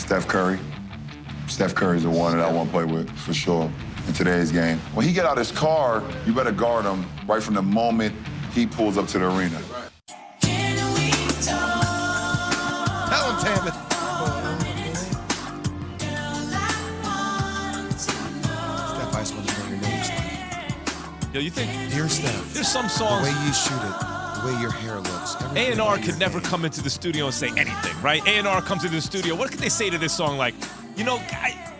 Steph Curry. Steph Curry's the one that I want to play with, for sure, in today's game. When he get out his car, you better guard him right from the moment he pulls up to the arena. Tell him, Tammy. Steph, I just want to know your name, Steph. Yo, you think? Dear Steph. There's some The songs. way you shoot it, the way your hair looks. A&R could never come into the studio and say anything, right? A&R comes into the studio. What could they say to this song like, you know,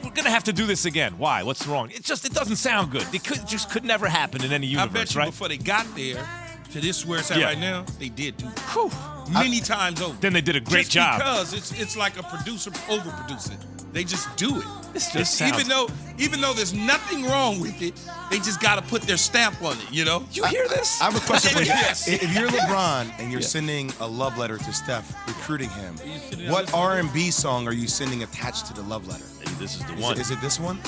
we're going to have to do this again. Why? What's wrong? It doesn't sound good. It could never happen in any universe, I bet you right? before they got there to this where it's at right now, they did do Whew. many times over. Then they did a great job. Because it's like a producer overproducing. They just do it. This just sounds... even though there's nothing wrong with it, they just got to put their stamp on it, you know? You hear this? I have a question for you. Yes. If you're LeBron and you're sending a love letter to Steph, recruiting him, what R&B song are you sending attached to the love letter? Maybe this is the one. Is it this one?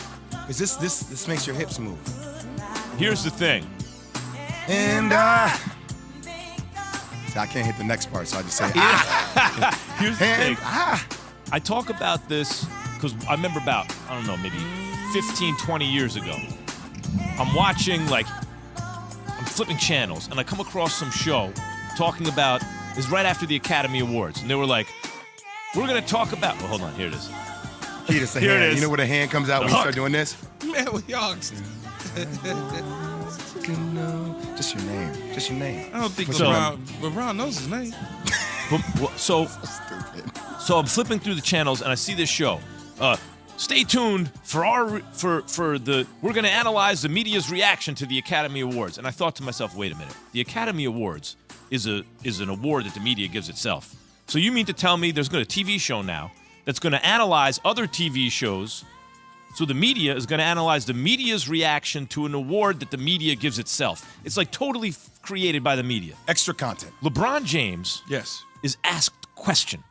Is this makes your hips move? Here's the thing. And See, I can't hit the next part, so I just say Here's the thing. and I talk about this because I remember about, I don't know, maybe 15, 20 years ago. I'm watching, I'm flipping channels, and I come across some show talking about, it's right after the Academy Awards, and they were like, we're going to talk about, well, hold on, here it is. Here it is. You know where the hand comes out when you start doing this? Man, we y'all. Just your name. Just your name. I don't think So- LeBron knows his name. So Stupid. I'm flipping through the channels and I see this show. Stay tuned for we're going to analyze the media's reaction to the Academy Awards. And I thought to myself, wait a minute. The Academy Awards is an award that the media gives itself. So you mean to tell me there's going to a TV show now that's going to analyze other TV shows? So the media is going to analyze the media's reaction to an award that the media gives itself. It's like totally created by the media. Extra content. LeBron James Yes. is asked a question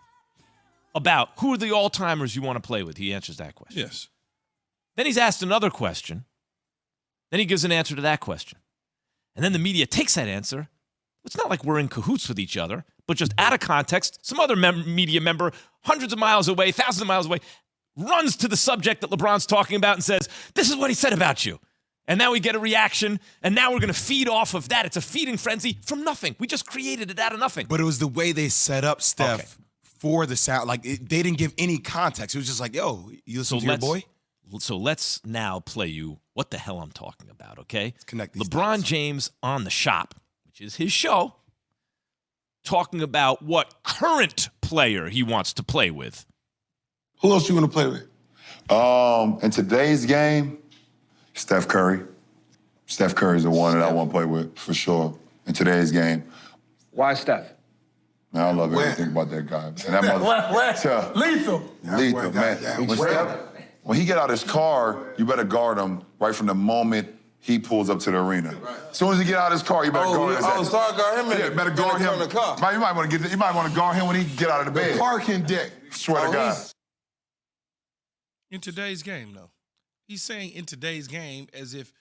about who are the all-timers you want to play with. He answers that question. Yes. Then he's asked another question. Then he gives an answer to that question. And then the media takes that answer. It's not like we're in cahoots with each other, but just out of context, some other media member, hundreds of miles away, thousands of miles away, runs to the subject that LeBron's talking about and says, this is what he said about you. And now we get a reaction, and now we're going to feed off of that. It's a feeding frenzy from nothing. We just created it out of nothing. But it was the way they set up Steph for the sound. They didn't give any context. It was just like, yo, you listen to your boy? So let's now play you what the hell I'm talking about, okay? Let's connect these LeBron dots. James on The Shop, which is his show, talking about what current player he wants to play with. Who else you want to play with? In today's game, Steph Curry. Steph Curry's the one that I want to play with, for sure, in today's game. Why Steph? Man, I love everything about that guy. And that mother, Lethal. lethal, man. When he get out his car, you better guard him right from the moment he pulls up to the arena. As soon as he get out of his car, you better guard him. Start guard him. Yeah, better guard him. The car. You might want to guard him when he get out of the bed. Parking deck. Swear to God. In today's game, though. He's saying in today's game as if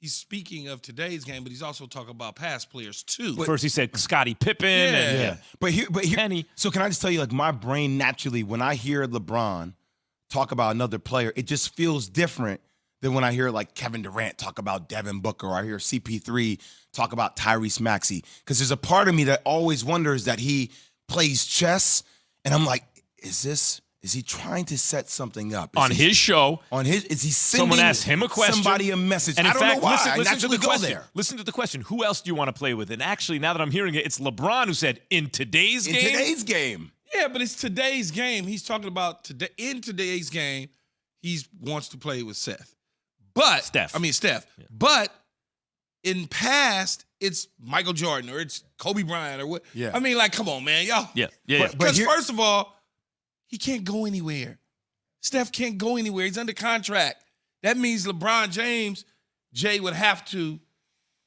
he's speaking of today's game, but he's also talking about past players, too. First he said Scottie Pippen. Yeah. But here, Penny. So can I just tell you, my brain naturally, when I hear LeBron talk about another player, it just feels different than when I hear Kevin Durant talk about Devin Booker, or I hear CP3 talk about Tyrese Maxey. Because there's a part of me that always wonders that he plays chess, and I'm like, is he trying to set something up? On his show. Is he sending Someone asked him a question. somebody a message? And in I don't fact, know why. listen I to naturally the go question. there. Listen to the question. Who else do you want to play with? And actually, now that I'm hearing it, it's LeBron who said, in today's game? In today's game. Yeah, but it's today's game. He's talking about today. In today's game, he wants to play with Steph. Steph. Yeah. But in past, it's Michael Jordan or it's Kobe Bryant or what. Yeah. I mean, come on, man. Y'all. Yeah. Because first of all, he can't go anywhere. Steph can't go anywhere. He's under contract. That means LeBron James, Jay, would have to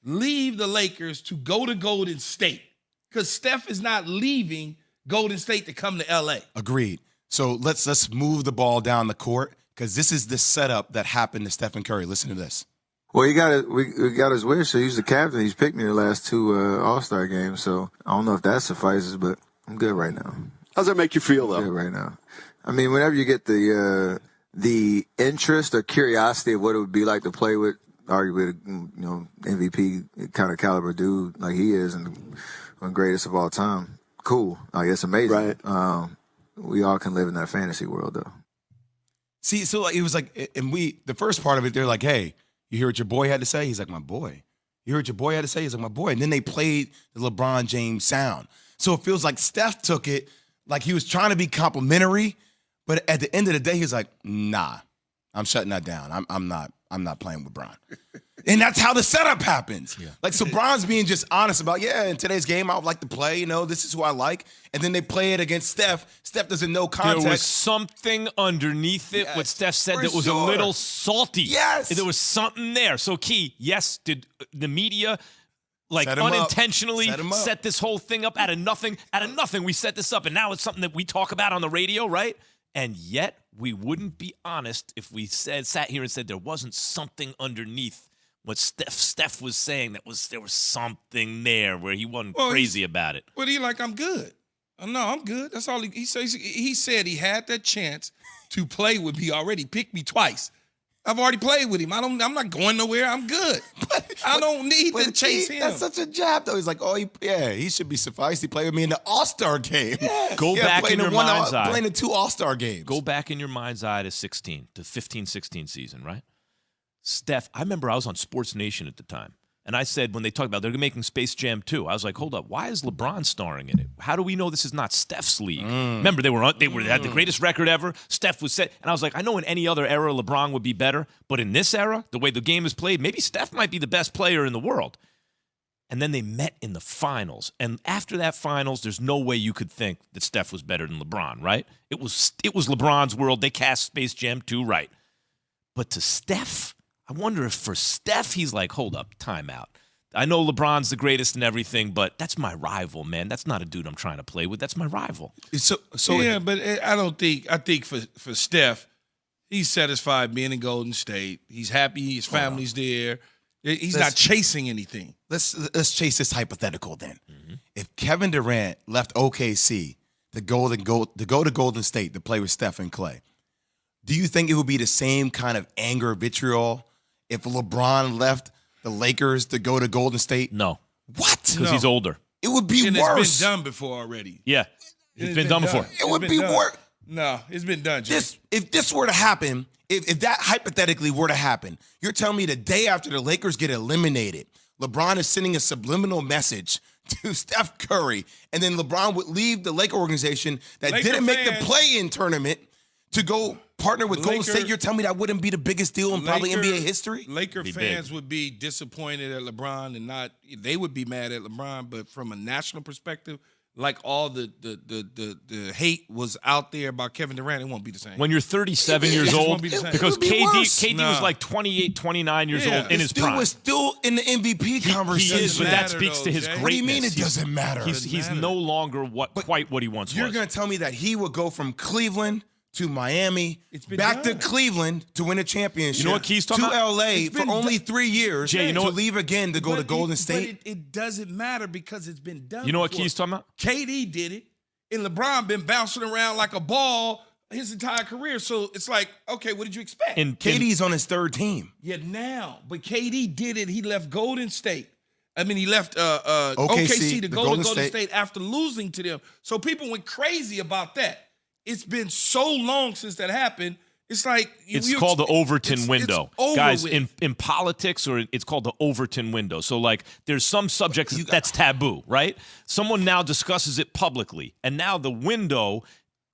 leave the Lakers to go to Golden State because Steph is not leaving Golden State to come to L.A. Agreed. So let's move the ball down the court because this is the setup that happened to Stephen Curry. Listen to this. Well, we got his wish. So he's the captain. He's picked me the last two All-Star games. So I don't know if that suffices, but I'm good right now. How does that make you feel, though? Good right now. I mean, whenever you get the interest or curiosity of what it would be like to play with, arguably, MVP kind of caliber dude like he is, and one greatest of all time. Cool, like it's amazing. Right. We all can live in that fantasy world, though. See, so like, it was like, and the first part of it, they're like, hey, you hear what your boy had to say? He's like, my boy. You heard your boy had to say? He's like, my boy. And then they played the LeBron James sound. So it feels like Steph took it like he was trying to be complimentary, but at the end of the day, he's like, nah, I'm shutting that down. I'm not playing with Bron. And that's how the setup happens. Yeah. Like, so Bron's being just honest about, yeah, in today's game, I would like to play, this is who I like. And then they play it against Steph. Steph doesn't know context. There was something underneath it, what Steph said, for that was sure. a little salty. Yes. There was something there. So, Key, yes, did the media Set him up. unintentionally Set him up. set this whole thing up out of nothing? Out of nothing, we set this up, and now it's something that we talk about on the radio, right? And yet, we wouldn't be honest if we sat here and said there wasn't something underneath what Steph was saying. There was something there where he wasn't crazy about it. Well, he like, I'm good. No, I'm good. That's all he says. He said he had that chance to play with me already. Picked me twice. I've already played with him. I'm not going nowhere. I'm good. I don't need to chase him. That's such a jab, though. He's like, he should be sufficed. He played with me in the All-Star game. Yeah. Go back in your mind's eye. Playing in 2 All-Star games. Go back in your mind's eye to 15-16 season, right? Steph, I remember I was on Sports Nation at the time, and I said when they talked about they're making Space Jam 2, I was like, hold up, why is LeBron starring in it? How do we know this is not Steph's league? Remember, they had the greatest record ever. Steph was set, and I was like, I know in any other era LeBron would be better, but in this era, the way the game is played, maybe Steph might be the best player in the world. And then they met in the finals, and after that finals, there's no way you could think that Steph was better than LeBron, right? It was LeBron's world. They cast Space Jam 2 right, but to Steph, I wonder if for Steph, he's like, hold up, time out. I know LeBron's the greatest and everything, but that's my rival, man. That's not a dude I'm trying to play with. That's my rival. So yeah, but I think for Steph, he's satisfied being in Golden State. He's happy. His family's there. He's not chasing anything. Let's chase this hypothetical then. Mm-hmm. If Kevin Durant left OKC to go to Golden State to play with Steph and Clay, do you think it would be the same kind of anger, vitriol, if LeBron left the Lakers to go to Golden State? No. What? Because he's older. It would be And worse. it's been done before already. Yeah. It's been done before. It would be worse. No, it's been done, Jay. If this were to happen, if that hypothetically were to happen, you're telling me the day after the Lakers get eliminated, LeBron is sending a subliminal message to Steph Curry, and then LeBron would leave the Laker organization that didn't make the play-in tournament to go partner with Golden State. You're telling me that wouldn't be the biggest deal in probably NBA history? Laker fans would be disappointed at LeBron and they would be mad at LeBron, but from a national perspective, like all the hate was out there about Kevin Durant, it won't be the same. When you're 37 years old, be the same. because It would be worse. KD was like 28, 29 years old in his Dude prime. was still in the MVP conversation. He is, but that matter, speaks to though, his Jay. greatness. What do you mean it doesn't matter? He's no longer quite what he once You're was. going to tell me that he would go from Cleveland to Miami, back to Cleveland to win a championship. You know what Key's talking to about? LA for only 3 years. Jay, you know to what? leave again to go to Golden State. But it doesn't matter because it's been done. You know what before. Key's talking about? KD did it, and LeBron been bouncing around like a ball his entire career. So it's like, okay, what did you expect? And KD's on his 3rd team. Yeah, now, but KD did it. He left Golden State. I mean, he left OKC to go to Golden State after losing to them. So people went crazy about that. It's been so long since that happened. It's like it's called the Overton window. It's over Guys, with. in politics, or it's called the Overton window. So, like, there's some subjects that's taboo, right? Someone now discusses it publicly, and now the window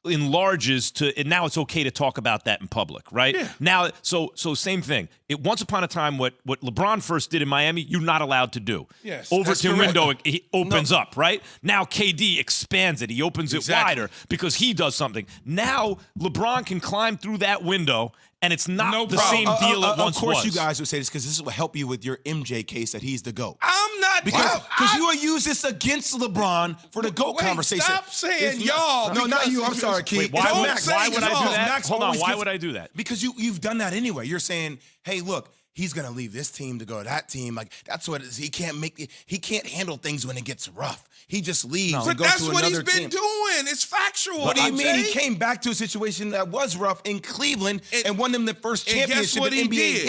enlarges to, and now it's okay to talk about that in public, right? Yeah. Now, so same thing. Once upon a time, what LeBron first did in Miami, you're not allowed to do. Yes, Overton that's correct. window he opens up, right? Now KD expands it. He opens it wider because he does something. Now LeBron can climb through that window, and it's not the same deal it once was. Of course you guys would say this because this will help you with your MJ case that he's the GOAT. I'm not Because you will use this against LeBron for the GOAT conversation. Stop saying It's y'all. No, not because you. I'm sorry, Keith. Why It's would Max. I do It's that? Max Hold on. always Why gets- would I do that? Because you've done that anyway. You're saying, hey, look, he's gonna leave this team to go to that team. Like that's what it is. He can't handle things when it gets rough. He just leaves and But goes that's to what another he's been team. doing. It's factual. What do you mean? He Jay. came back to a situation that was rough in Cleveland and won them the first And guess championship what in he NBA did?